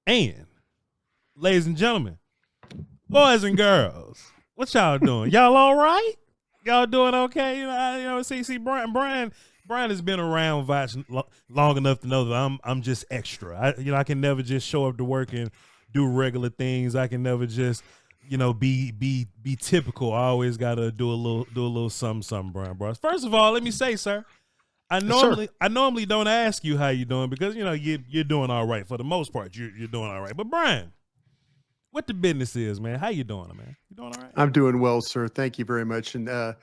And, ladies and gentlemen, boys and girls, what y'all doing? Y'all all right? Y'all doing okay? See, Bryan has been around Voch long enough to know that I'm just extra. I can never just show up to work and do regular things. I can never just, be typical. I always gotta do a little something, Bryan Broaddus. First of all, let me say, sir, I normally don't ask you how you doing because you're doing all right for the most part. You're doing all right. But Bryan, what the business is, man? How you doing, man? You doing all right? I'm doing well, sir. Thank you very much, and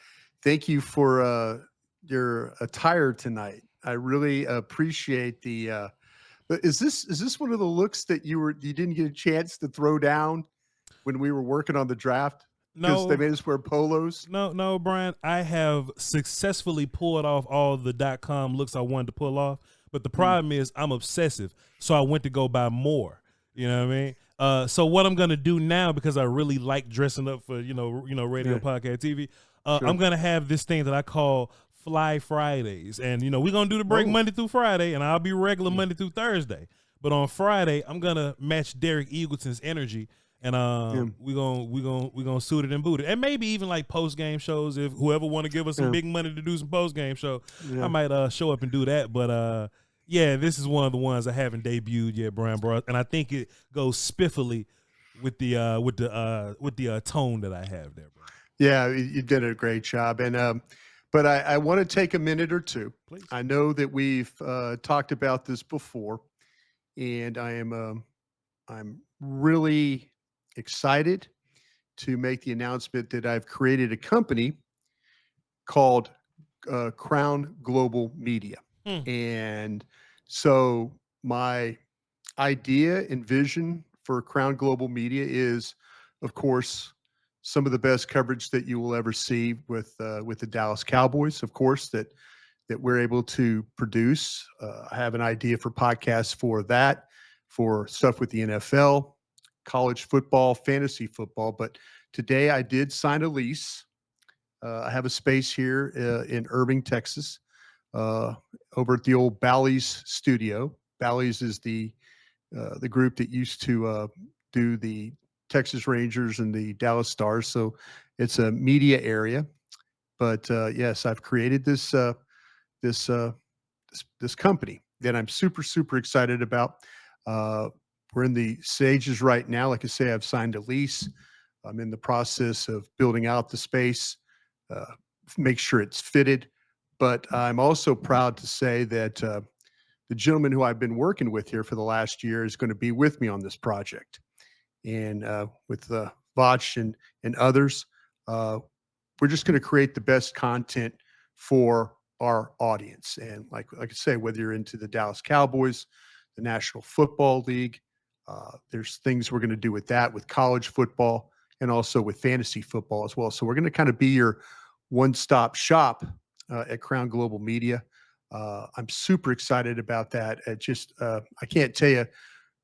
thank you for your attire tonight. I really appreciate the. Is this one of the looks that you didn't get a chance to throw down when we were working on the draft? Because they made us wear polos. No, Bryan. I have successfully pulled off all the .com looks I wanted to pull off, but the problem is I'm obsessive, so I went to go buy more. You know what I mean? So what I'm gonna do now, because I really like dressing up for radio, podcast, TV. Sure. I'm gonna have this thing that I call Fly Fridays, and we're gonna do the break Monday through Friday, and I'll be regular Monday through Thursday. But on Friday, I'm gonna match Derek Eagleton's energy, and we're gonna suit it and boot it, and maybe even like post game shows if whoever want to give us some big money to do some post game show, I might show up and do that. But yeah, this is one of the ones I haven't debuted yet, Bryan Broaddus, and I think it goes spiffily with the tone that I have there, bro. Yeah, you did a great job, and but I want to take a minute or two. Please. I know that we've talked about this before, and I'm really excited to make the announcement that I've created a company called Crown Global Media. And so my idea and vision for Crown Global Media is, of course, some of the best coverage that you will ever see with the Dallas Cowboys, of course, that we're able to produce. I have an idea for podcasts for that, for stuff with the NFL, college football, fantasy football. But today I did sign a lease. I have a space here in Irving, Texas, over at the old Bally's studio. Bally's is the group that used to do the Texas Rangers and the Dallas Stars. So it's a media area. But yes, I've created this company that I'm super excited about. We're in the stages right now. Like I say, I've signed a lease. I'm in the process of building out the space, make sure it's fitted. But I'm also proud to say that the gentleman who I've been working with here for the last year is going to be with me on this project. And with Voch and others, we're just going to create the best content for our audience. And like I say, whether you're into the Dallas Cowboys, the National Football League, there's things we're going to do with that, with college football, and also with fantasy football as well. So we're going to kind of be your one-stop shop at Crown Global Media. I'm super excited about that. I can't tell you,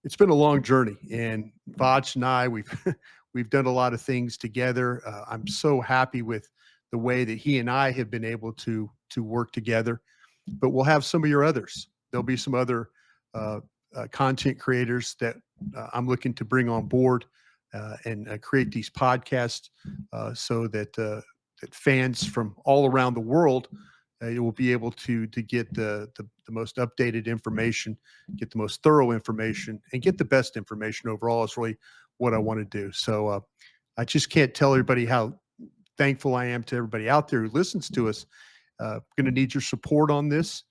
it's been a long journey, and Voch and I, we've done a lot of things together. I'm so happy with the way that he and I have been able to work together. But we'll have some of your others. There'll be some other content creators that I'm looking to bring on board and create these podcasts so that fans from all around the world will be able to get the most updated information, get the most thorough information, and get the best information overall is really what I want to do. So I just can't tell everybody how thankful I am to everybody out there who listens to us. Going to need your support on this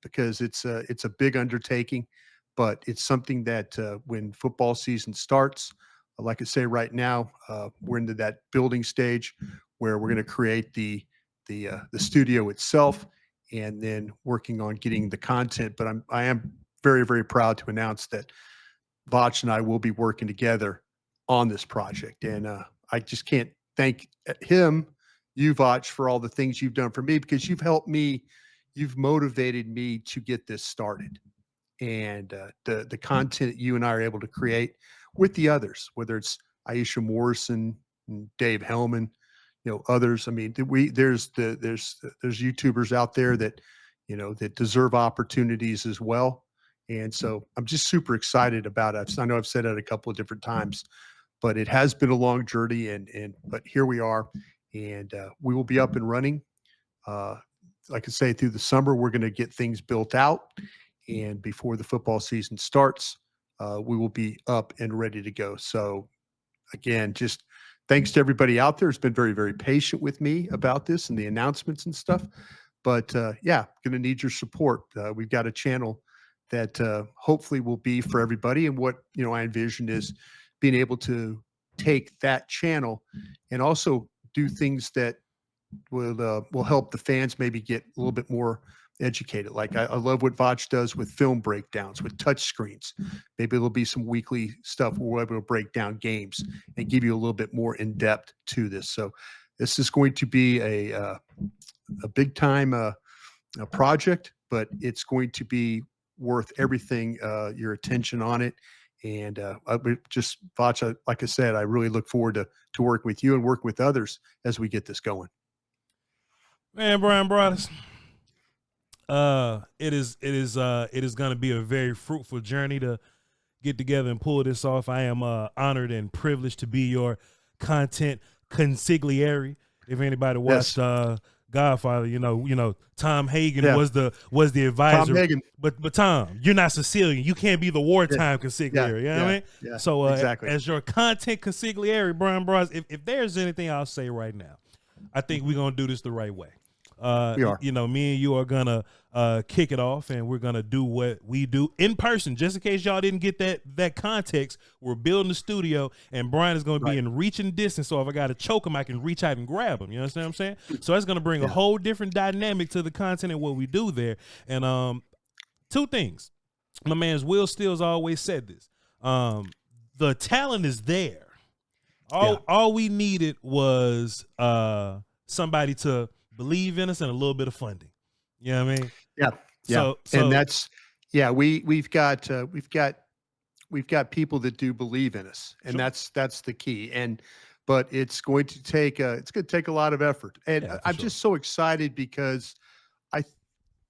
because it's a big undertaking, but it's something that when football season starts, like I say right now, we're into that building stage where we're going to create the studio itself, and then working on getting the content. But I am very, very proud to announce that Voch and I will be working together on this project. And I just can't thank you, Voch, for all the things you've done for me, because you've helped me, you've motivated me to get this started. And the content you and I are able to create with the others, whether it's Aisha Morrison and Dave Hellman, others. I mean, there's YouTubers out there that, that deserve opportunities as well. And so I'm just super excited about it. I know I've said it a couple of different times, but it has been a long journey, but here we are, and we will be up and running. Like I say, through the summer, we're going to get things built out, and before the football season starts, we will be up and ready to go. So again, just thanks to everybody out there who's been very, very patient with me about this and the announcements and stuff. But yeah, going to need your support. We've got a channel that hopefully will be for everybody. And what I envision is being able to take that channel and also do things that will help the fans maybe get a little bit more educated. Like I love what Voch does with film breakdowns, with touch screens. Maybe there'll be some weekly stuff where we're able to break down games and give you a little bit more in depth to this. So this is going to be a big time a project, but it's going to be worth everything, your attention on it. And Voch, like I said, I really look forward to working with you and working with others as we get this going. Man, Bryan Broaddus, it is going to be a very fruitful journey to get together and pull this off. I am honored and privileged to be your content consigliere. If anybody watched Godfather, Tom Hagen was the advisor. Tom Hagen. But Tom, you're not Sicilian. You can't be the wartime consigliere. You know what I mean? Yeah, so exactly. As your content consigliere, Bryan Broaddus, if there's anything I'll say right now, I think we're gonna do this the right way. We are. Me and you are gonna kick it off, and we're gonna do what we do in person. Just in case y'all didn't get that context, we're building the studio, and Bryan is gonna be in reaching distance. So if I gotta choke him, I can reach out and grab him. You understand what I'm saying? So that's gonna bring a whole different dynamic to the content and what we do there. And two things. My man's Will Stills always said this. The talent is there. All we needed was somebody to believe in us and a little bit of funding. You know what I mean? Yeah. So and that's we've got people that do believe in us, and that's the key. But it's going to take a lot of effort. And I'm just so excited because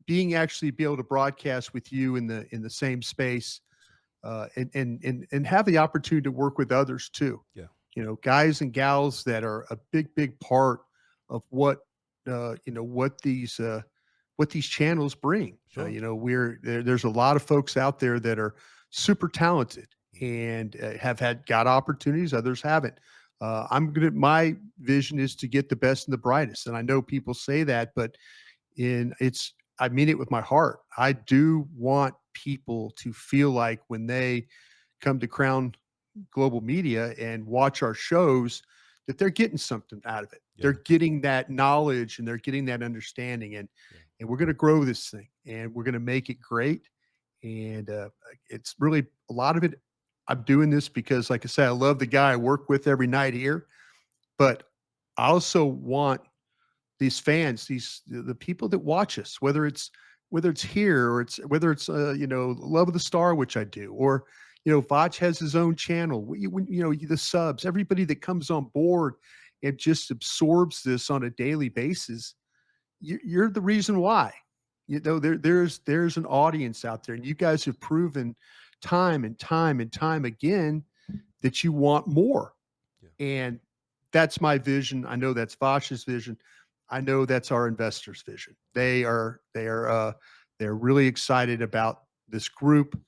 be able to broadcast with you in the same space, and have the opportunity to work with others too. Yeah. Guys and gals that are a big part of what these channels bring. Sure. There's a lot of folks out there that are super talented and have got opportunities. Others haven't. My vision is to get the best and the brightest. And I know people say that, but I mean it with my heart. I do want people to feel like when they come to Crown Global Media and watch our shows, that they're getting something out of it. Yeah. They're getting that knowledge and they're getting that understanding, and we're going to grow this thing and we're going to make it great. And it's really a lot of it. I'm doing this because, like I said, I love the guy I work with every night here, but I also want these fans, the people that watch us, whether it's here or whether it's Love of the Star, which I do, or Voch has his own channel. The subs, everybody that comes on board and just absorbs this on a daily basis, you're the reason why. There's an audience out there, and you guys have proven time and time and time again that you want more. Yeah. And that's my vision. I know that's Voch's vision. I know that's our investors' vision. They're really excited about this group.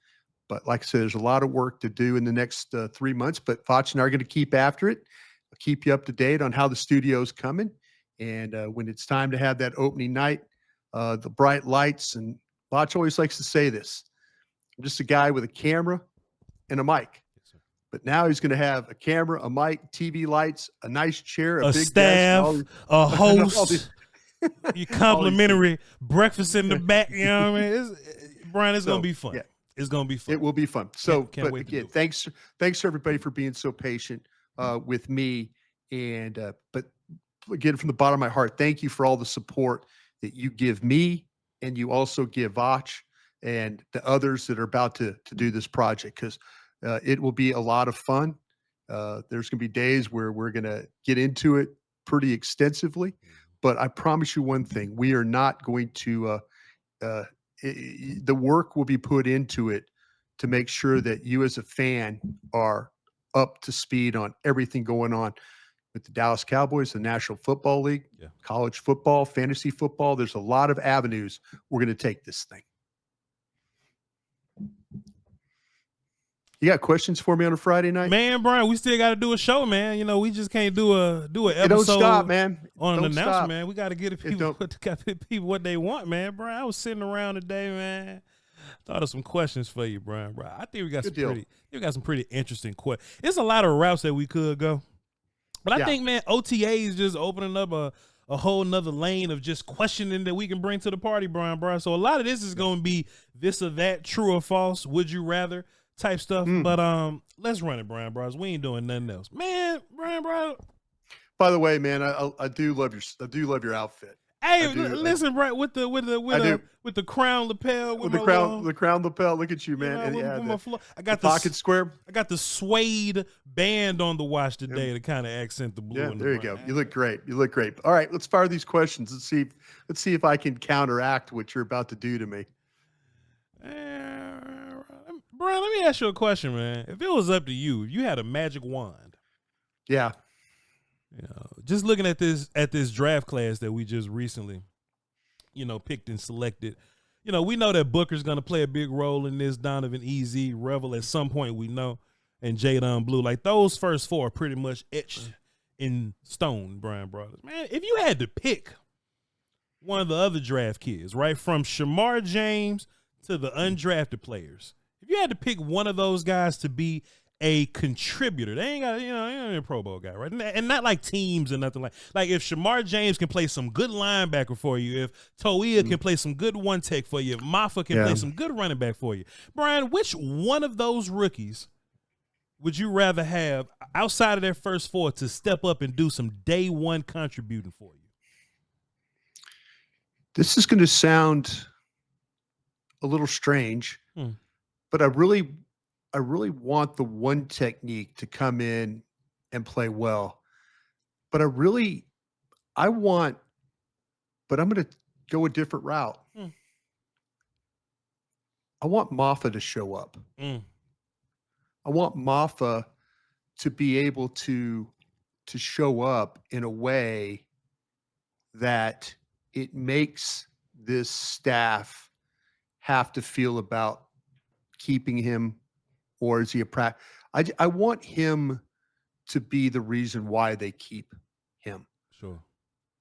But like I said, there's a lot of work to do in the next 3 months. But Voch and I are going to keep after it. I'll keep you up to date on how the studio's coming. And when it's time to have that opening night, the bright lights. And Voch always likes to say this: I'm just a guy with a camera and a mic. Yes, but now he's going to have a camera, a mic, TV lights, a nice chair, a big staff, a host, your complimentary breakfast in the back. You know what I mean? Bryan, it's going to be fun. Yeah. It's going to be fun. It will be fun. So, but again, thanks to everybody for being so patient with me. And, but again, from the bottom of my heart, thank you for all the support that you give me, and you also give Voch and the others that are about to do this project, because it will be a lot of fun. There's going to be days where we're going to get into it pretty extensively, but I promise you one thing: we are not going to the work will be put into it to make sure that you as a fan are up to speed on everything going on with the Dallas Cowboys, the National Football League, college football, fantasy football. There's a lot of avenues we're going to take this thing. You got questions for me on a Friday night? Man, Brian, we still got to do a show, man. You know, we just can't do an episode. Don't stop, man. On an Don't announcement, stop. man. We got to get people what they want, man. Brian, I was sitting around today, man. Thought of some questions for you, Brian. I think we got some pretty interesting questions. There's a lot of routes that we could go, but I think, man, OTA is just opening up a whole nother lane of just questioning that we can bring to the party, Brian. So a lot of this is going to be this or that, true or false, would you rather type stuff. But let's run it, Bryan Broaddus. We ain't doing nothing else, man. Bryan Broaddus. By the way, man, I do love your outfit. Hey, listen, Bryan, with the crown lapel, with the crown lapel. Look at you, man. I got the pocket square. I got the suede band on the watch today to kind of accent the blue. Yeah, there you go. You look great. All right, let's fire these questions. Let's see if I can counteract what you're about to do to me. Brian, let me ask you a question, man. If it was up to you, you had a magic wand. Yeah. You know, just looking at this draft class that we just recently, picked and selected. We know that Booker's going to play a big role in this. Donovan, EZ, Revel at some point, we know, and Jadon Blue. Like, those first four are pretty much etched in stone, Bryan Broaddus. Man, if you had to pick one of the other draft kids, right, from Shamar James to the undrafted players, if you had to pick one of those guys to be a contributor, they ain't got, they ain't a Pro Bowl guy, right? And not like teams or nothing like if Shamar James can play some good linebacker for you, if Toia can play some good one tech for you, if Maffa can play some good running back for you, Brian, which one of those rookies would you rather have outside of their first four to step up and do some day one contributing for you? This is going to sound a little strange, but I really want the one technique to come in and play well. But I'm going to go a different route. I want Maffa to show up. I want Maffa to be able to show up in a way that it makes this staff have to feel about keeping him, or is he a practice? I want him to be the reason why they keep him. Sure.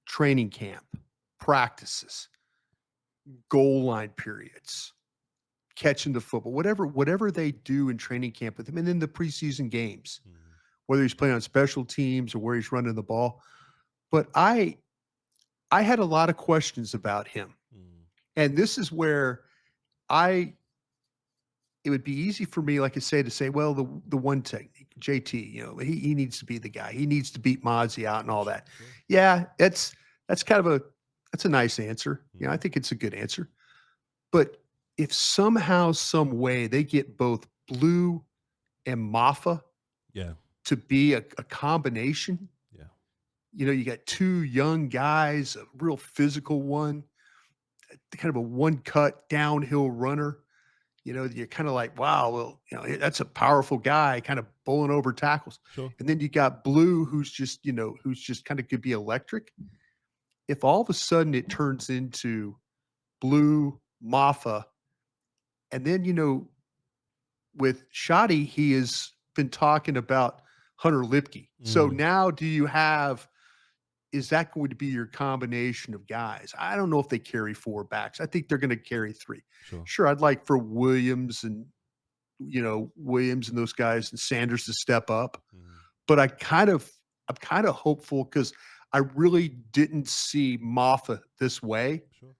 Training camp, practices, goal line periods, catching the football, whatever they do in training camp with him, and then the preseason games, whether he's playing on special teams or where he's running the ball. But I had a lot of questions about him. And this is where it would be easy for me, like I say, to say, well, the one technique, JT, he needs to be the guy. He needs to beat Mozzie out and all that. Yeah, that's a nice answer. I think it's a good answer. But if somehow, some way they get both Blue and Maffa to be a combination, you got two young guys, a real physical one, kind of a one-cut downhill runner. You're kind of like, wow, well, that's a powerful guy, kind of bowling over tackles. Sure. And then you got Blue, who's just kind of could be electric. If all of a sudden it turns into Blue, Maffa, and then, with Shoddy, he has been talking about Hunter Lipke. So now is that going to be your combination of guys? I don't know if they carry four backs. I think they're going to carry three. Sure, I'd like for Williams and those guys and Sanders to step up. But I'm kind of hopeful because I really didn't see Maffa this way. Sure.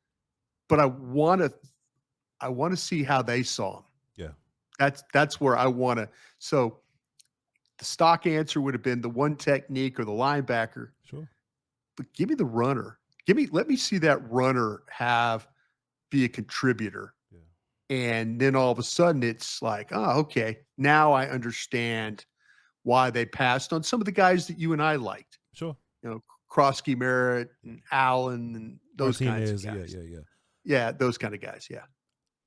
But I want to see how they saw him. Yeah. That's where I want to. So the stock answer would have been the one technique or the linebacker. Sure. But give me the runner. Let me see that runner be a contributor. Yeah. And then all of a sudden it's like, oh, okay. Now I understand why they passed on some of the guys that you and I liked. Sure. Krosky Merritt and Allen and those Martinez, kinds of guys. Yeah. Yeah, those kind of guys. Yeah.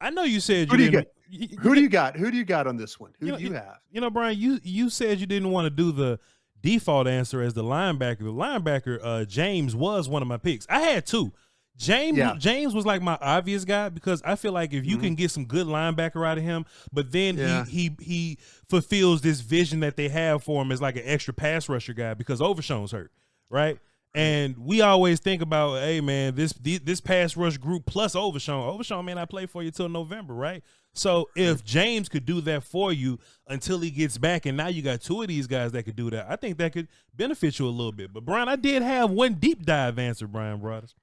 I know you said Who you do you didn't. got? Who do you got? Who do you got on this one? Who do you have? You know, Brian, you said you didn't want to do the default answer as the linebacker. The linebacker, James, was one of my picks. I had two. James was like my obvious guy because I feel like if you can get some good linebacker out of him, but then he fulfills this vision that they have for him as like an extra pass rusher guy because Overshown's hurt, right? And we always think about, hey man, this pass rush group plus Overshown may not play for you till November, right? So if James could do that for you until he gets back, and now you got two of these guys that could do that, I think that could benefit you a little bit. But Brian, I did have one deep dive answer, Bryan Broaddus.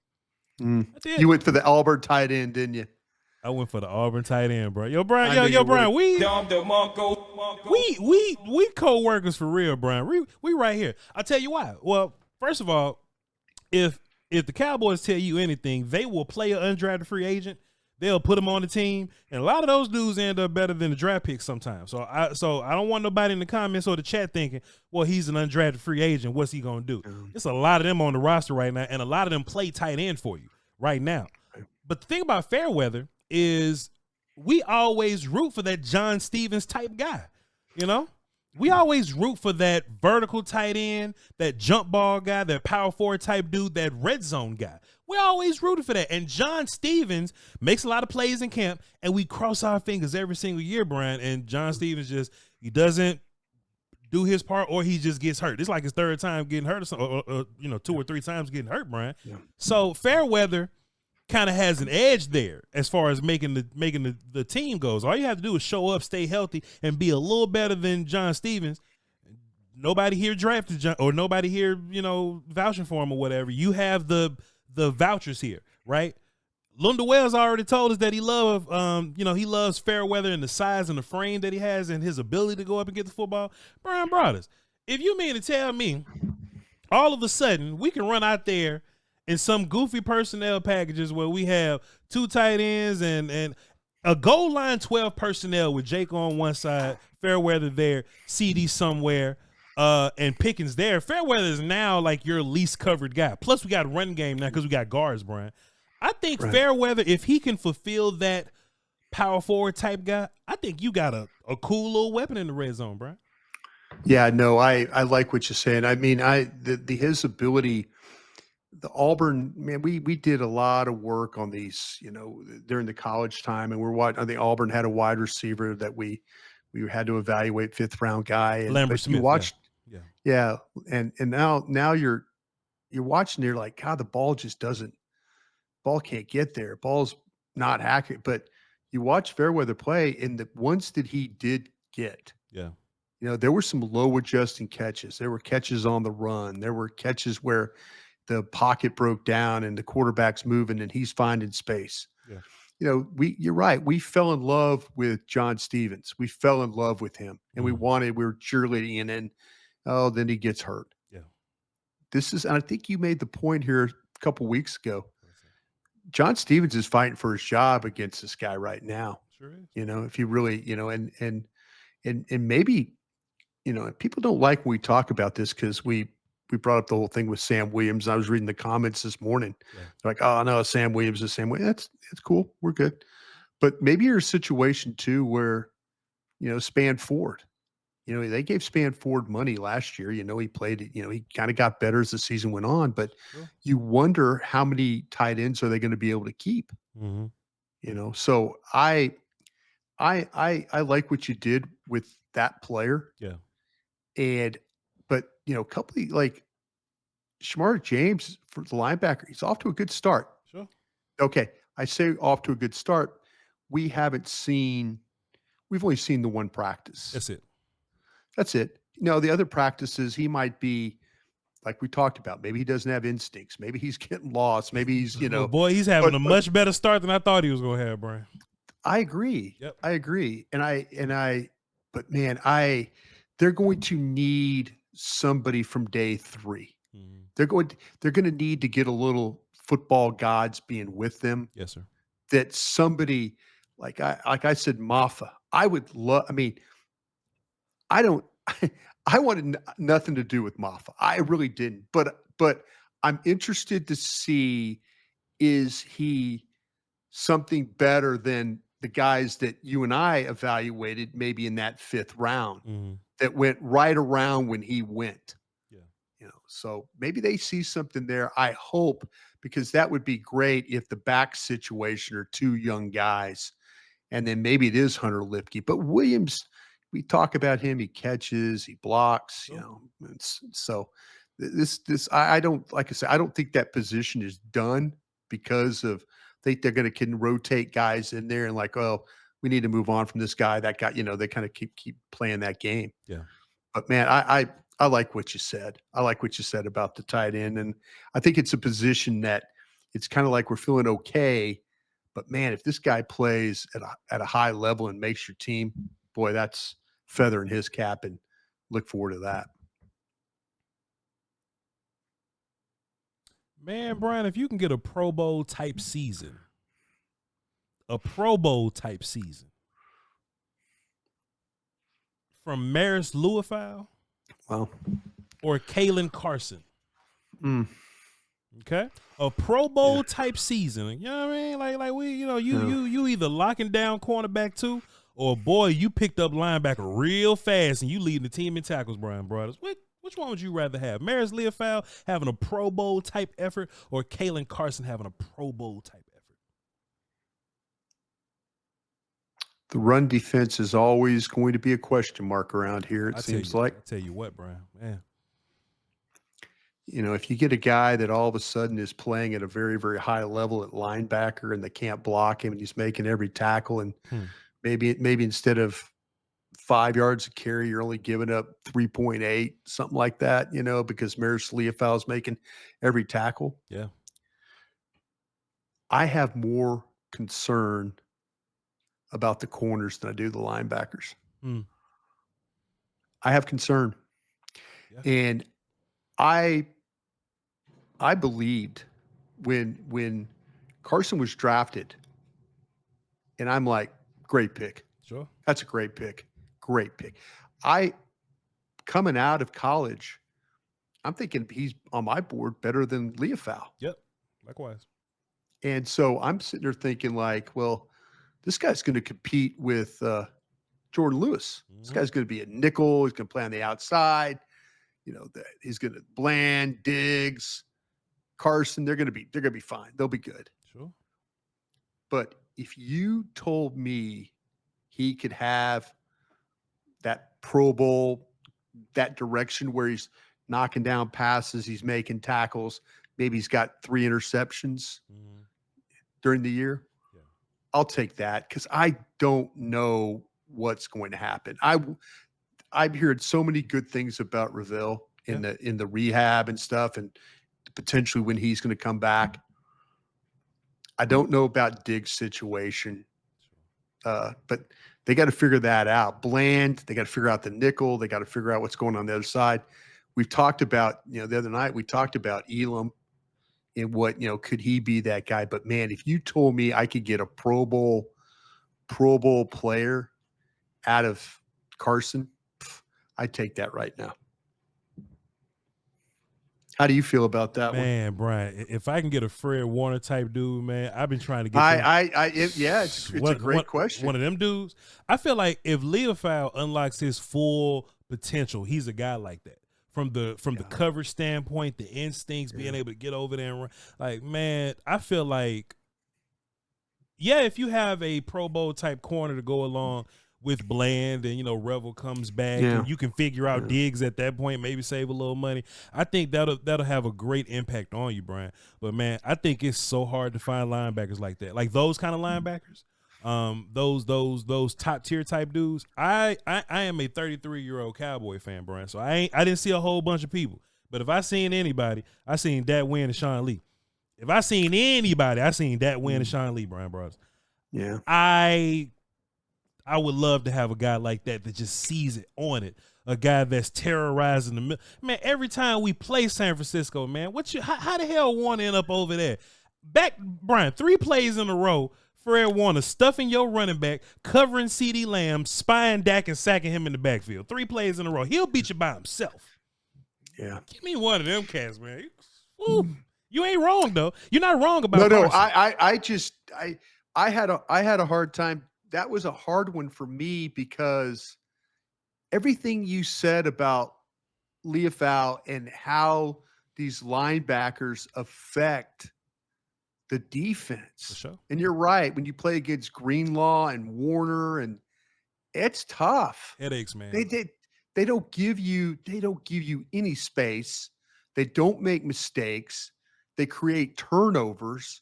I did. You went for the Auburn tight end, didn't you? I went for the Auburn tight end, bro. Yo, Brian, Brian, we co-workers for real, Brian. We right here. I'll tell you why. Well, first of all, if the Cowboys tell you anything, they will play an undrafted free agent. They'll put him on the team, and a lot of those dudes end up better than the draft picks sometimes. So I don't want nobody in the comments or the chat thinking, well, he's an undrafted free agent. What's he gonna do? There's a lot of them on the roster right now, and a lot of them play tight end for you right now. But the thing about Fairweather is we always root for that John Stevens type guy. You know, we always root for that vertical tight end, that jump ball guy, that power forward type dude, that red zone guy. We always rooted for that. And John Stevens makes a lot of plays in camp, and we cross our fingers every single year, Brian. And John Stevens he doesn't do his part, or he just gets hurt. It's like his third time getting hurt, or 2 or 3 times getting hurt, Brian. Yeah. So Fairweather kind of has an edge there as far as making the team goes. All you have to do is show up, stay healthy, and be a little better than John Stevens. Nobody here drafted John, or nobody here, vouching for him or whatever. You have the vouchers here, right? Lunda Wells already told us that he loves Fairweather and the size and the frame that he has and his ability to go up and get the football. Bryan Broaddus, if you mean to tell me all of a sudden we can run out there in some goofy personnel packages where we have 2 tight ends and a goal line 12 personnel with Jake on one side, Fairweather there, CD somewhere, and Pickens there. Fairweather is now like your least covered guy. Plus we got a run game now because we got guards, Brian. I think Fairweather, if he can fulfill that power forward type guy, I think you got a cool little weapon in the red zone, Brian. Yeah, no, I like what you're saying. I mean, his ability, the Auburn, man, we did a lot of work on these, during the college time, and I think Auburn had a wide receiver that we had to evaluate, 5th round guy. And Lambert Smith. You watched, yeah. And now you're watching, you're like, God, the ball can't get there. Ball's not accurate. But you watch Fairweather play, and the ones that he did get, there were some low adjusting catches. There were catches on the run. There were catches where the pocket broke down and the quarterback's moving and he's finding space. Yeah. You're right. We fell in love with John Stevens. We fell in love with him, and we were cheerleading, and then he gets hurt. Yeah. And I think you made the point here a couple weeks ago. John Stevens is fighting for his job against this guy right now. Sure is. If you really, and maybe, people don't like when we talk about this because we brought up the whole thing with Sam Williams. I was reading the comments this morning. Yeah. They're like, oh no, Sam Williams is the same way. It's cool. We're good. But maybe you're in a situation too where, Span Ford, they gave Span Ford money last year. He played, he kind of got better as the season went on, but you wonder how many tight ends are they going to be able to keep? Mm-hmm. So I like what you did with that player. Yeah. But a couple of, like Shamar James for the linebacker, he's off to a good start. Sure. Okay. I say off to a good start. We've only seen the one practice. That's it. The other practices, he might be, like we talked about, maybe he doesn't have instincts. Maybe he's getting lost. Maybe he's, boy, he's having a much better start than I thought he was going to have, Brian. I agree. Yep. I agree. But man, they're going to need somebody from day 3. Mm-hmm. They're going to need to get a little football gods being with them. Yes, sir. That somebody, like I said, Maffa, I would love, I wanted nothing to do with Maffa. I really didn't. But I'm interested to see, is he something better than the guys that you and I evaluated maybe in that 5th round Mhm. that went right around when he went. Yeah. So maybe they see something there. I hope, because that would be great if the back situation are 2 young guys, and then maybe it is Hunter Lipke. But Williams, we talk about him. He catches, he blocks. Sure. So I don't, like I said, I don't think that position is done because of. I think they're going to can rotate guys in there and like, oh, we need to move on from this guy. That guy, they kind of keep playing that game. Yeah. But man, I like what you said. I like what you said about the tight end, and I think it's a position that it's kind of like we're feeling okay. But man, if this guy plays at a high level and makes your team, boy, that's feather in his cap, and look forward to that. Man, Bryan, if you can get a Pro Bowl type season, from Maris Louisville Well, or Kalen Carson. mm, Okay, a Pro Bowl type season. You know what I mean? Like we, you either locking down cornerback 2, or boy, you picked up linebacker real fast and you leading the team in tackles. Bryan Broaddus, which one would you rather have? Maris Louisville having a Pro Bowl type effort, or Kalen Carson having a Pro Bowl type effort? the run defense is always going to be a question mark around here. It seems like. I tell you what, Bryan, man. If you get a guy that all of a sudden is playing at a very, very high level at linebacker and they can't block him and he's making every tackle, and maybe instead of 5 yards a carry, you're only giving up 3.8, something like that, because Maris Louisville is making every tackle. Yeah. I have more concern about the corners than I do the linebackers. I have concern. Yeah. And I believed when Carson was drafted, and I'm like, great pick. Sure. That's a great pick. Great pick. Coming out of college, I'm thinking he's on my board better than Louisville. Yep. Likewise. And so I'm sitting there thinking like, well, this guy's going to compete with Jordan Lewis. This guy's going to be a nickel. He's going to play on the outside. He's going to Bland, Diggs, Carson. They're going to be fine. They'll be good. Sure. But if you told me he could have that Pro Bowl, that direction where he's knocking down passes, he's making tackles, maybe he's got 3 interceptions during the year, I'll take that, because I don't know what's going to happen. I've heard so many good things about Reveal in the rehab and stuff, and potentially when he's going to come back. I don't know about Diggs' situation, but they got to figure that out. Bland, they got to figure out the nickel. They got to figure out what's going on the other side. We've talked about, the other night, we talked about Elam and what, could he be that guy? But man, if you told me I could get a Pro Bowl player out of Carson, I'd take that right now. How do you feel about that man, Bryan, if I can get a Fred Warner type dude, man, I've been trying to get it's a great question. One of them dudes. I feel like if Louisville unlocks his full potential, he's a guy like that. From the coverage standpoint, the instincts, being able to get over there and run. Like, man, I feel like, if you have a Pro Bowl type corner to go along with Bland, and Revel comes back, and you can figure out Diggs at that point, maybe save a little money, I think that'll have a great impact on you, Bryan. But man, I think it's so hard to find linebackers like that, like those kind of linebackers, those top tier type dudes. I am a 33-year-old Cowboy fan, Bryan, so I didn't see a whole bunch of people, but if I seen anybody, I seen Dat Win and Sean Lee. If I seen anybody, I seen Dat Win and Sean Lee, Bryan Broaddus. Yeah, I would love to have a guy like that just sees it on it. A guy that's terrorizing the middle. Man, every time we play San Francisco, man, how the hell Warner end up over there? Bryan, 3 plays in a row, Fred Warner stuffing your running back, covering CeeDee Lamb, spying Dak and sacking him in the backfield. 3 plays in a row. He'll beat you by himself. Yeah. Give me one of them cats, man. Woo. You ain't wrong, though. You're not wrong about No, Carson. I had a hard time that was a hard one for me because everything you said about Leofau and how these linebackers affect the defense. For sure. And you're right. When you play against Greenlaw and Warner, and it's tough. Headaches, man. They don't give you any space. They don't make mistakes. They create turnovers.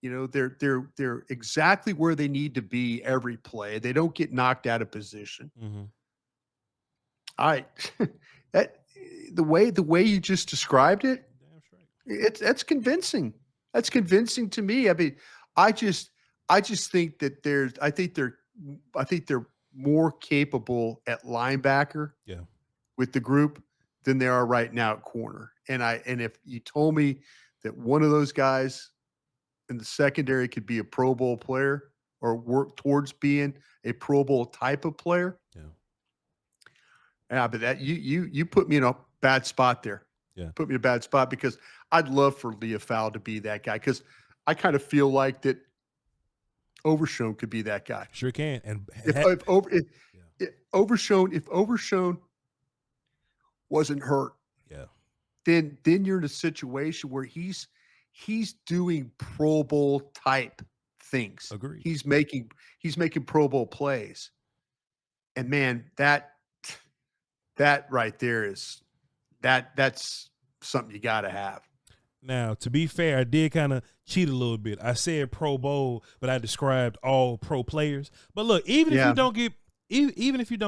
You know, they're exactly where they need to be every play. They don't get knocked out of position. Mm-hmm. The way you just described it, Damn straight. that's convincing. That's convincing to me. I mean, I just think that I think they're more capable at linebacker, Yeah, with the group than they are right now at corner. And if you told me that one of those guys in the secondary could be a Pro Bowl player or work towards being a Pro Bowl type of player, yeah, but that you put me in a bad spot there. Yeah, put me in a bad spot because I'd love for Leofau to be that guy because I kind of feel like that Overshown could be that guy. sure can. And If Overshown wasn't hurt, yeah, then you're in a situation where he's doing Pro Bowl type things. agreed. He's making Pro Bowl plays. And man, that right there is that's something you got to have. Now, to be fair, I did kind of cheat a little bit. I said Pro Bowl, but I described all pro players. But look, even if you don't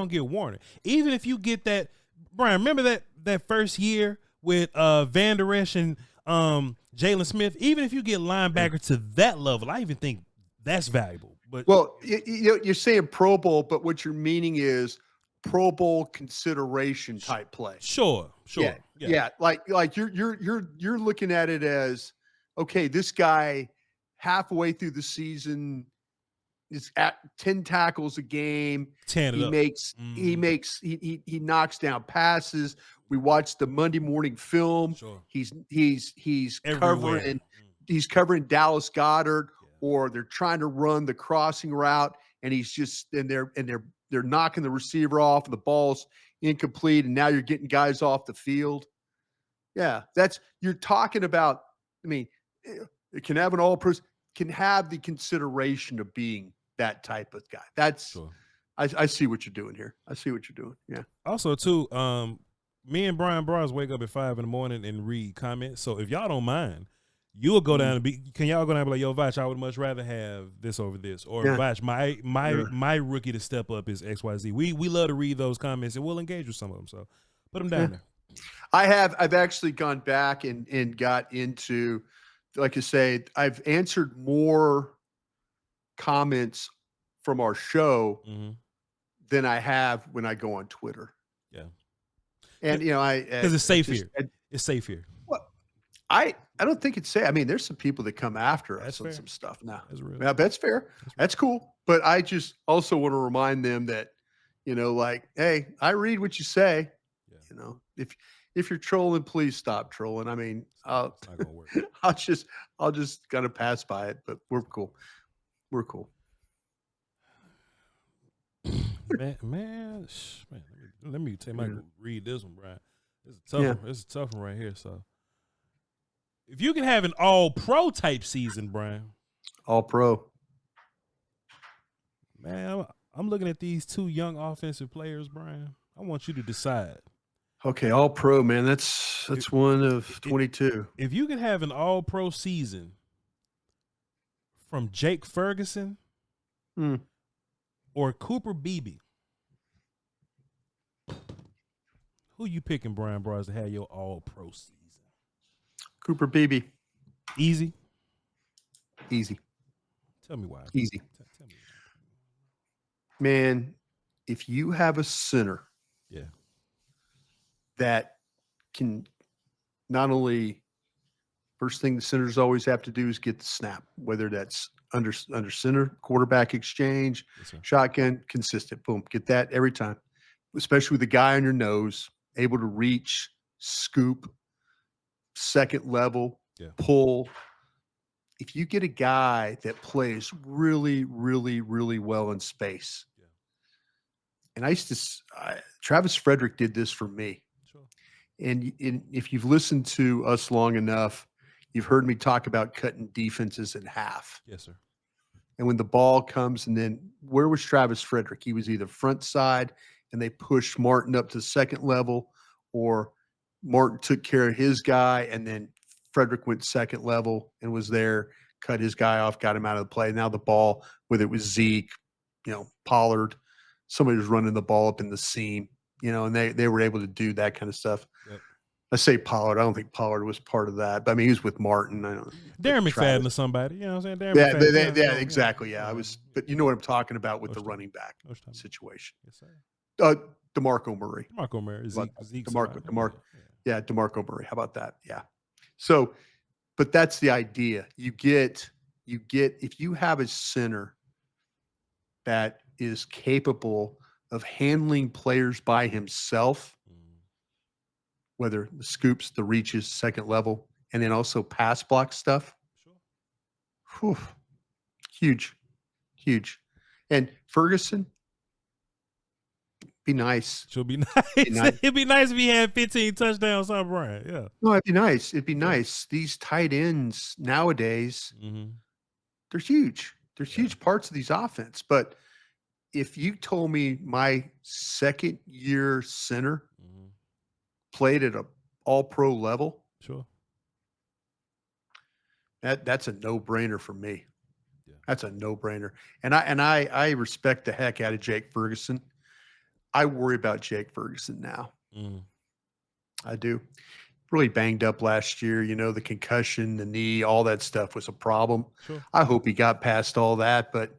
get Warner, even if you get that, Brian, remember that first year with Van Der Esch and Jalen Smith, even if you get linebacker to that level, I even think that's valuable. But well, you're saying Pro Bowl, but what you're meaning is Pro Bowl consideration type play. Sure. Yeah. Like you're looking at it as, okay, this guy halfway through the season is at 10 tackles a game. He knocks down passes. We watched the Monday morning film. Sure. He's everywhere. covering Dallas Goedert, or they're trying to run the crossing route, and they're knocking the receiver off, and the ball's incomplete, and now you're getting guys off the field. Yeah, you're talking about. I mean, it can have an all-pro, can have the consideration of being that type of guy. That's sure. I see what you're doing here. I see what you're doing. Yeah. Also, too, me and Bryan Broaddus wake up at 5 a.m. and read comments. So if y'all don't mind, you'll go down and can y'all go down and be like, yo, Voch, I would much rather have this over this. Or Voch, my rookie to step up is XYZ. We love to read those comments, and we'll engage with some of them. So put them down there. I've actually gone back and got into, like I say, I've answered more comments from our show than I have when I go on Twitter. Yeah. And because it's safe here. It's safe here. Well, I don't think it's safe. I mean, there's some people that come after us on some stuff now. Yeah, that's fair. That's cool. But I just also want to remind them that, like, hey, I read what you say. Yeah. If you're trolling, please stop trolling. I mean, it's not gonna work. I'll just kind of pass by it, but we're cool. We're cool. man, let me take my read this one, Brian. It's a tough one. It's a tough one right here. So, if you can have an all-pro type season, Brian, all-pro, man, I'm looking at these two young offensive players, Brian. I want you to decide. Okay, all-pro, man. That's one of 22. If you can have an all-pro season from Jake Ferguson or Cooper Beebe, who you picking, Bryan Broaddus, to have your all-pro season? Cooper Beebe. Easy? Easy. Tell me why. Easy. Tell me. Man, if you have a center that can not only, first thing the centers always have to do is get the snap, whether that's under center, quarterback exchange, shotgun, consistent, boom, get that every time, especially with the guy on your nose, able to reach, scoop, second level, pull. if you get a guy that plays really, really, really well in space, Yeah. and Travis Frederick did this for me. Sure. And if you've listened to us long enough, you've heard me talk about cutting defenses in half. Yes, sir. And when the ball comes, and then where was Travis Frederick? He was either front side and they pushed Martin up to the second level, or Martin took care of his guy and then Frederick went second level and was there, cut his guy off, got him out of the play. Now the ball, whether it was Zeke, Pollard, somebody was running the ball up in the seam, and they were able to do that kind of stuff. Yep. I say Pollard. I don't think Pollard was part of that, but I mean, he was with Martin. I don't Darren McFadden or somebody. You know what I'm saying? Darren McFadden. Yeah, exactly. Yeah, I was, but you know what I'm talking about with the running back situation. Yes, sir. DeMarco Murray. DeMarco Murray. Zeke. DeMarco Murray. How about that? Yeah. So, but that's the idea. You get if you have a center that is capable of handling players by himself, whether the scoops, the reaches, second level, and then also pass block stuff. Sure. Whew, huge. And Ferguson, be nice. She'll be nice. It'd be nice if he had 15 touchdowns on Bryan. Yeah. No, it'd be nice. It'd be nice. These tight ends nowadays, they're huge. They're huge parts of these offense. But if you told me my second year center played at an all-pro level, sure, that's a no-brainer for me. Yeah. That's a no-brainer. And I respect the heck out of Jake Ferguson. I worry about Jake Ferguson now. I do. Really banged up last year. The concussion, the knee, all that stuff was a problem. Sure. I hope he got past all that, but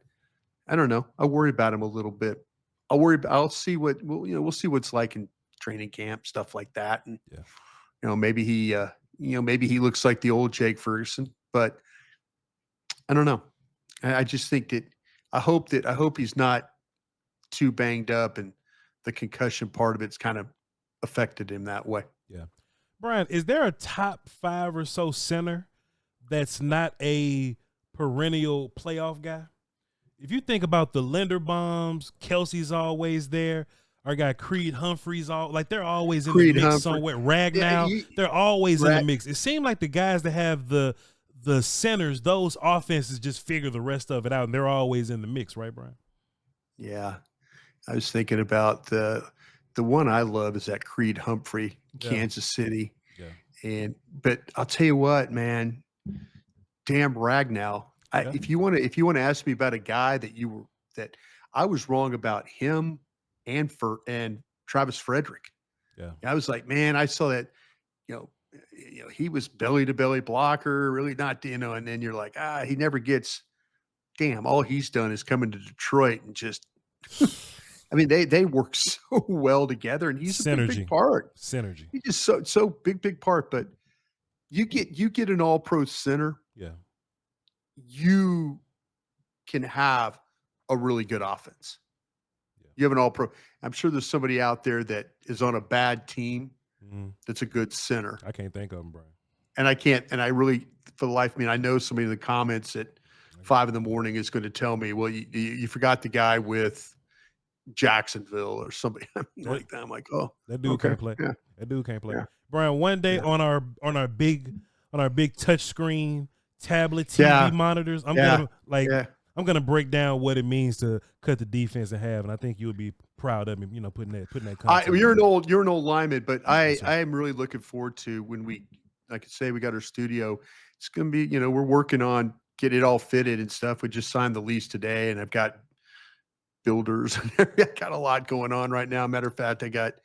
I don't know. I worry about him a little bit. I'll see we'll see what's like in training camp, stuff like that. And, maybe he looks like the old Jake Ferguson, but I don't know. I just think that I hope he's not too banged up and the concussion part of it's kind of affected him that way. Yeah. Bryan, is there a top 5 or so center that's not a perennial playoff guy? If you think about the Linderbaums, Kelsey's always there. Our guy Creed Humphreys, they're always in the mix somewhere. Ragnow, they're always in the mix. It seemed like the guys that have the centers, those offenses just figure the rest of it out, and they're always in the mix, right, Bryan? Yeah. I was thinking about the one I love is that Creed Humphrey, Kansas City. Yeah. But I'll tell you what, man, damn Ragnow. If you want to ask me about a guy that I was wrong about him and Travis Frederick. Yeah. I was like, man, I saw that, he was belly to belly blocker, really not, and then you're like, he never gets, damn, all he's done is come into Detroit and just, I mean, they work so well together, and he's a big part. Synergy. He's just so big part. But you get an all-pro center. Yeah. You can have a really good offense. Yeah. You have an all-pro. I'm sure there's somebody out there that is on a bad team that's a good center. I can't think of him, Bryan. And I can't. And I really, for the life of me, I know somebody in the comments at 5 a.m. is going to tell me, well, you forgot the guy with Jacksonville or somebody like that. I'm like, oh, that dude can't play. Yeah. That dude can't play. Yeah. Bryan, one day on our big touch screen tablet TV monitors, I'm gonna break down what it means to cut the defense in half, and I think you would be proud of me, putting that content. You're an old lineman, but I am really looking forward to when we, like I say, we got our studio. It's gonna be, we're working on getting it all fitted and stuff. We just signed the lease today, and I've got builders. I got a lot going on right now. Matter of fact, I got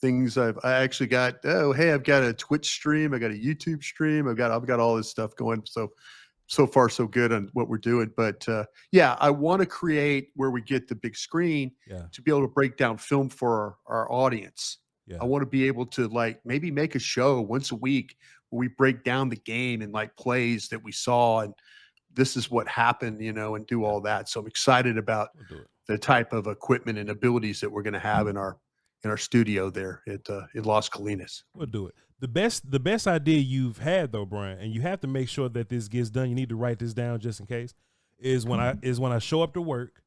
things. I've got a Twitch stream. I got a YouTube stream. I've got all this stuff going. So far so good on what we're doing. But I want to create where we get the big screen to be able to break down film for our audience. Yeah. I want to be able to maybe make a show once a week where we break down the game and plays that we saw and this is what happened, and do all that. So I'm excited about the type of equipment and abilities that we're going to have in our our studio there at in Las Colinas. We'll do it. The best idea you've had though, Bryan, and you have to make sure that this gets done. You need to write this down just in case. Is when I show up to work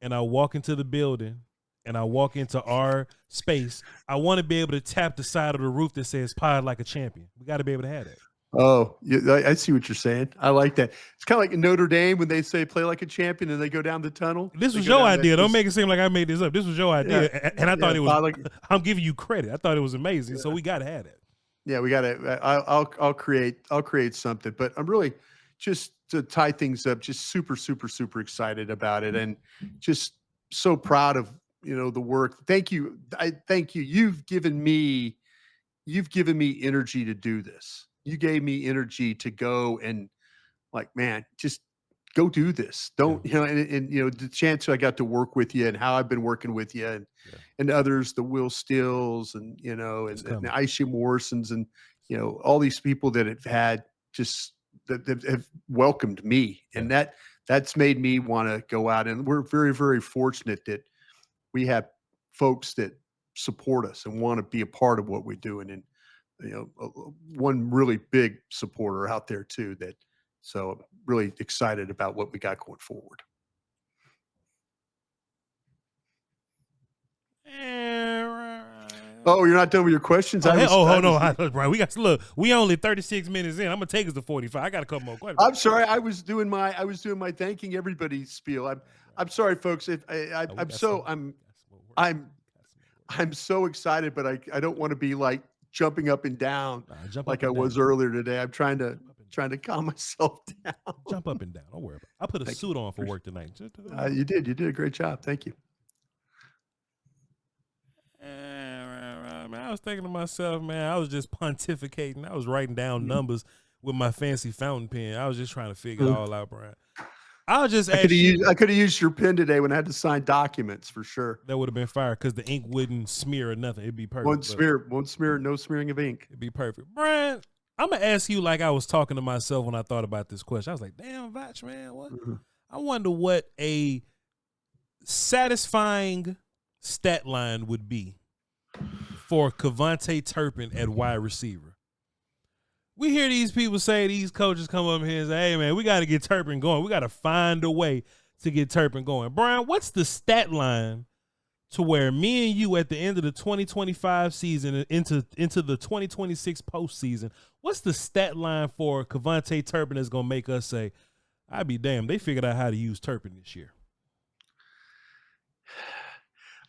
and I walk into the building and I walk into our space, I want to be able to tap the side of the roof that says "Pod like a champion." We got to be able to have that. Oh, I see what you're saying. I like that. It's kind of like in Notre Dame when they say "play like a champion" and they go down the tunnel. This was your idea. Don't make it seem like I made this up. This was your idea, and I thought it was. I'm giving you credit. I thought it was amazing. So we got to have it. Yeah, we got to. I'll create something. But I'm really just to tie things up. Just super excited about it, and just so proud of the work. Thank you. Thank you. You've given me energy to do this. You gave me energy to go and man, just go do this. Don't, and the chance I got to work with you and how I've been working with you and others, the Will Stills and the Aisha Morrisons and, all these people that have had just that have welcomed me. And that's made me want to go out. And we're very, very fortunate that we have folks that support us and want to be a part of what we're doing. And, one really big supporter out there too, so I'm really excited about what we got going forward. Oh, you're not done with your questions? Hold on. Right. We only 36 minutes in. I'm going to take us to 45. I got a couple more questions. I'm sorry. I was doing my thanking everybody spiel. I'm sorry, folks. I'm so excited, but I don't want to be jumping up and down like I was earlier today. I'm trying to calm myself down. Jump up and down. Don't worry about it. I put a suit on for work tonight. You did a great job. Thank you. I was thinking to myself, man, I was just pontificating. I was writing down numbers with my fancy fountain pen. I was just trying to figure it all out, Bryan. I could have used your pen today when I had to sign documents for sure. That would have been fire because the ink wouldn't smear or nothing. It'd be perfect. Won't smear, no smearing of ink. It'd be perfect. Bryan, I'm gonna ask you like I was talking to myself when I thought about this question. I was like, damn, Voch, man, what? Mm-hmm. I wonder what a satisfying stat line would be for Kevontae Turpin at wide receiver. We hear these people say, these coaches come up here and say, hey, man, we got to get Turpin going. We got to find a way to get Turpin going. Bryan, what's the stat line to where me and you at the end of the 2025 season and into the 2026 postseason, what's the stat line for Kevontae Turpin that's going to make us say, I'd be damned, they figured out how to use Turpin this year?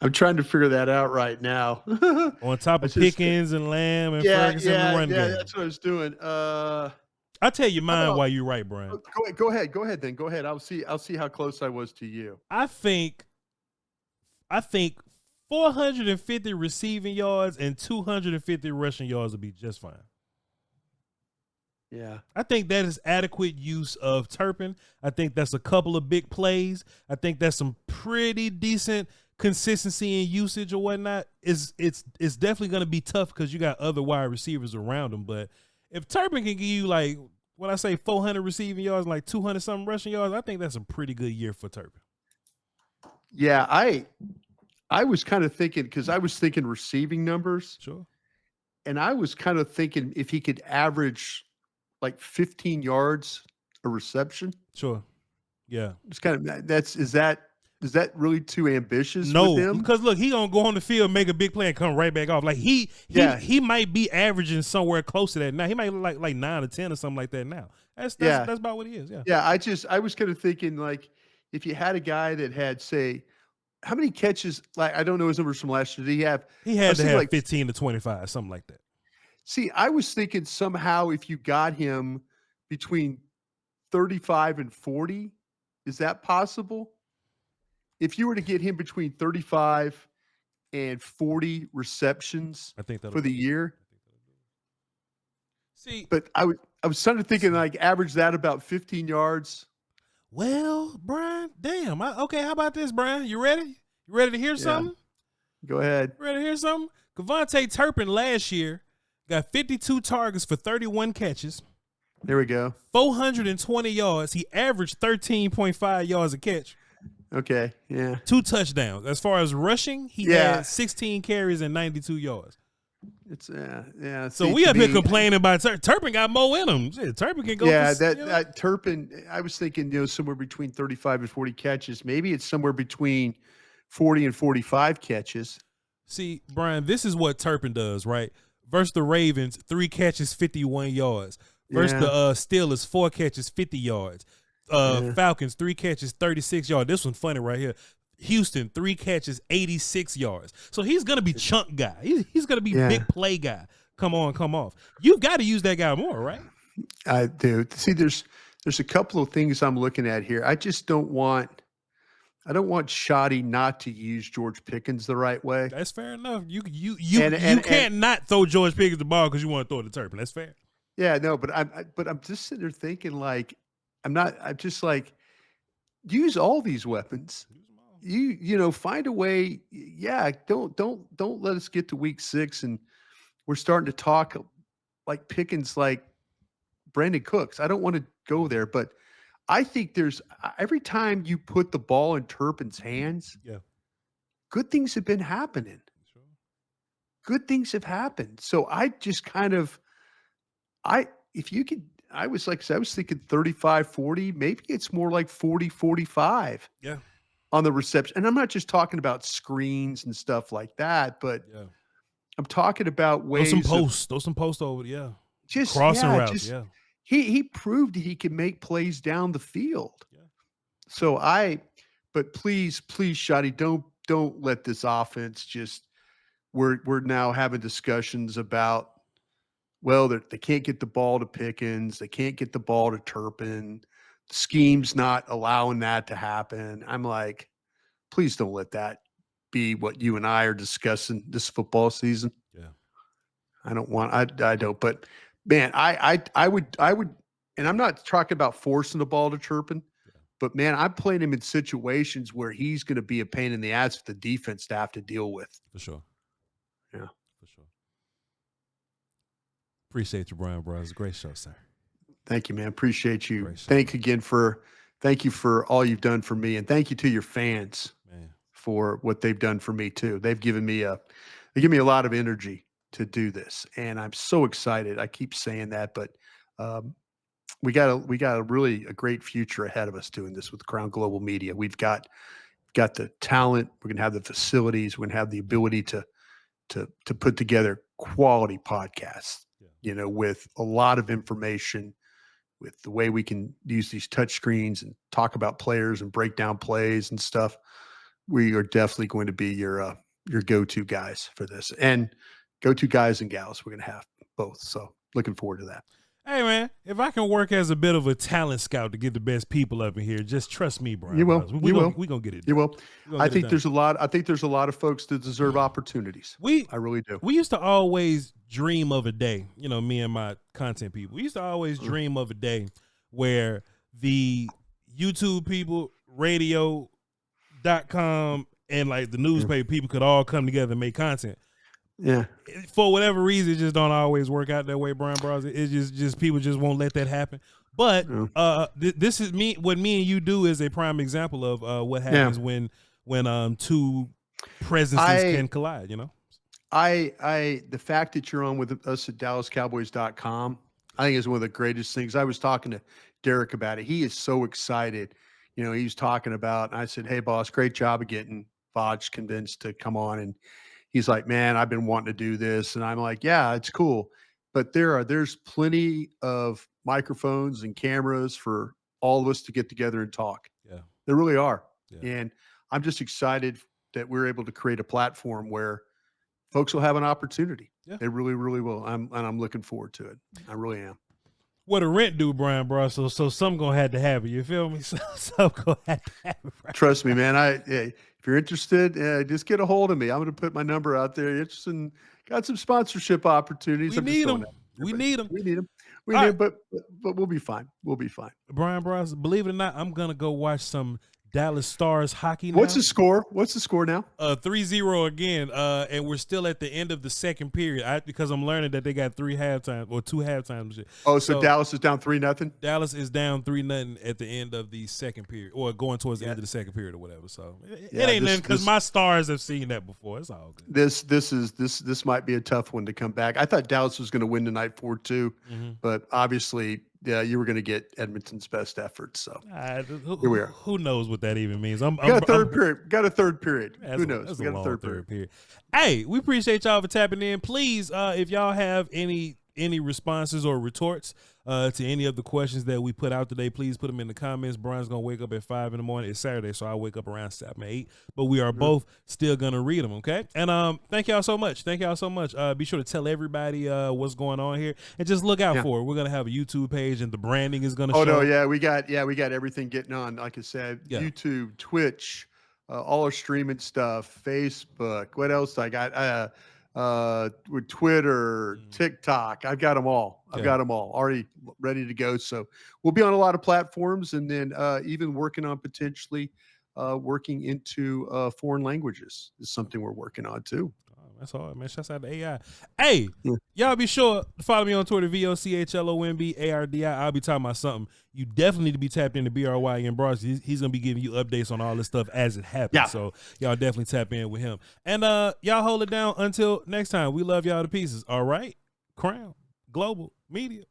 I'm trying to figure that out right now. On top of Pickens and Lamb and Ferguson and run game. Yeah, that's what I was doing. I'll tell you mine while you write, Bryan. Go ahead then. Go ahead. I'll see how close I was to you. I think 450 receiving yards and 250 rushing yards will be just fine. Yeah. I think that is adequate use of Turpin. I think that's a couple of big plays. I think that's some pretty decent consistency in usage or whatnot. It's definitely going to be tough because you got other wide receivers around him. But if Turpin can give you when I say 400 receiving yards, 200 something rushing yards, I think that's a pretty good year for Turpin. Yeah, I was kind of thinking because I was thinking receiving numbers. Sure. And I was kind of thinking if he could average 15 yards a reception. Sure. Yeah. It's kind of is that really too ambitious? No, with him? Because look, he gonna go on the field, make a big play, and come right back off. He might be averaging somewhere close to that now. He might look like 9 or 10 or something like that now. That's about what he is. Yeah. Yeah. I was kind of thinking if you had a guy that had how many catches? I don't know his numbers from last year. Did he have? He had to have 15 to 25, something like that. See, I was thinking somehow if you got him between 35 and 40, is that possible? If you were to get him between 35 and 40 receptions for the year. See, but I was kind of thinking average that about 15 yards. Well, Bryan, damn. Okay, how about this, Bryan? You ready? You ready to hear something? Go ahead. Ready to hear something? Kevontae Turpin last year got 52 targets for 31 catches. There we go. 420 yards. He averaged 13.5 yards a catch. Okay. Yeah. 2 touchdowns. As far as rushing, he had 16 carries and 92 yards. It's yeah. So we up here complaining about Turpin got more in him. Shit, Turpin can go. Yeah, that Turpin. I was thinking, somewhere between 35 and 40 catches. Maybe it's somewhere between 40 and 45 catches. See, Brian, this is what Turpin does, right? Versus the Ravens, 3 catches, 51 yards. Versus the Steelers, 4 catches, 50 yards. Falcons, 3 catches, 36 yards. This one's funny right here. Houston, 3 catches, 86 yards. So he's going to be chunk guy. He's going to be big play guy. Come on, come off. You've got to use that guy more, right? I do. See, there's a couple of things I'm looking at here. I just don't want Shoddy not to use George Pickens the right way. That's fair enough. You can't not throw George Pickens the ball because you want to throw it to Turpin. That's fair. Yeah, no, but I'm just sitting there thinking like I'm just like use all these weapons. Find a way. Yeah, don't let us get to week 6 and we're starting to talk like Pickens, like Brandon Cooks. I don't want to go there, but I think every time you put the ball in Turpin's hands, good things have been happening. Sure. Good things have happened. So I just if you could, I was thinking 35, 40, maybe it's more like 40, 45. Yeah. On the reception. And I'm not just talking about screens and stuff like that, but I'm talking about ways. Throw some posts over, just crossing routes. He proved he can make plays down the field. Yeah. So but please, Shoddy, don't let this offense we're now having discussions about, they can't get the ball to Pickens. They can't get the ball to Turpin. The scheme's not allowing that to happen. I'm like, please don't let that be what you and I are discussing this football season. Yeah. I don't, but man, I would, and I'm not talking about forcing the ball to Turpin, but man, I'm playing him in situations where he's going to be a pain in the ass for the defense to have to deal with. For sure. Yeah. For sure. Appreciate you, Bryan Broaddus. Great show, sir. Thank you, man. Appreciate you. Thank you for all you've done for me, and thank you to your fans for what they've done for me too. They give me a lot of energy to do this, and I'm so excited. I keep saying that, but we got a really great future ahead of us doing this with Crown Global Media. We've got the talent. We're gonna have the facilities. We're gonna have the ability to put together quality podcasts. With a lot of information, with the way we can use these touch screens and talk about players and break down plays and stuff. We are definitely going to be your go-to guys for this, and go-to guys and gals. We're going to have both. So looking forward to that. Hey man, if I can work as a bit of a talent scout to get the best people up in here, just trust me, Brian. You will. We're gonna get it done. You will. I think there's a lot of folks that deserve opportunities. I really do. We used to always dream of a day, me and my content people. We used to always dream of a day where the YouTube people, radio.com, and like the newspaper people could all come together and make content. Yeah. For whatever reason, it just don't always work out that way, Bryan Broaddus. It's just people just won't let that happen. But this is me. What me and you do is a prime example of what happens when two presences can collide. The fact that you're on with us at DallasCowboys.com, I think is one of the greatest things. I was talking to Derek about it. He is so excited. He was talking about, and I said, "Hey, boss, great job of getting Voch convinced to come on." And he's like, "Man, I've been wanting to do this." And I'm like, "Yeah, it's cool. But there's plenty of microphones and cameras for all of us to get together and talk." Yeah. There really are. Yeah. And I'm just excited that we're able to create a platform where folks will have an opportunity. Yeah. They really, really will. I'm looking forward to it. I really am. What a rent do, Bryan Broaddus. So some gonna have to have it. You feel me? Some gonna have to have it. Right? Trust me, man. If you're interested, just get a hold of me. I'm going to put my number out there. Interested? Got some sponsorship opportunities. We need them. We need them. We need them. We need them. But we'll be fine. We'll be fine. Bryan Broaddus, believe it or not, I'm gonna go watch some Dallas Stars hockey now. What's the score? What's the score now? 3-0 again. And we're still at the end of the second period. Because I'm learning that they got 3 halftimes or 2 halftimes. Oh, so Dallas is down 3-0. Dallas is down 3-0 at the end of the second period, or going towards the end of the second period or whatever. So it ain't nothing, because my Stars have seen that before. It's all good. This might be a tough one to come back. I thought Dallas was going to win tonight 4-2, but obviously, you were going to get Edmonton's best effort. So here we are. Who knows what that even means? Got a third period. Who knows? We got a third period. Hey, we appreciate y'all for tapping in. Please, if y'all have any responses or retorts to any of the questions that we put out today, please put them in the comments. Brian's gonna wake up at 5 in the morning. It's Saturday, so I'll wake up around 7, 8. But we are both still gonna read them, okay? And thank y'all so much. Thank y'all so much. Be sure to tell everybody what's going on here, and just look out for it. We're gonna have a YouTube page, and the branding is gonna show. No, yeah, we got everything getting on. Like I said, YouTube, Twitch, all our streaming stuff, Facebook. What else I got? With Twitter, TikTok. I've got them all. I've got them all already ready to go. So we'll be on a lot of platforms, and then even working on potentially working into foreign languages is something we're working on too. That's hard, man. Shouts out to AI. Hey, y'all be sure to follow me on Twitter, VOCHLOMBARDI. I'll be talking about something. You definitely need to be tapped into Bryan Broaddus. He's going to be giving you updates on all this stuff as it happens. Yeah. So y'all definitely tap in with him. And y'all hold it down until next time. We love y'all to pieces. All right? Crown Global Media.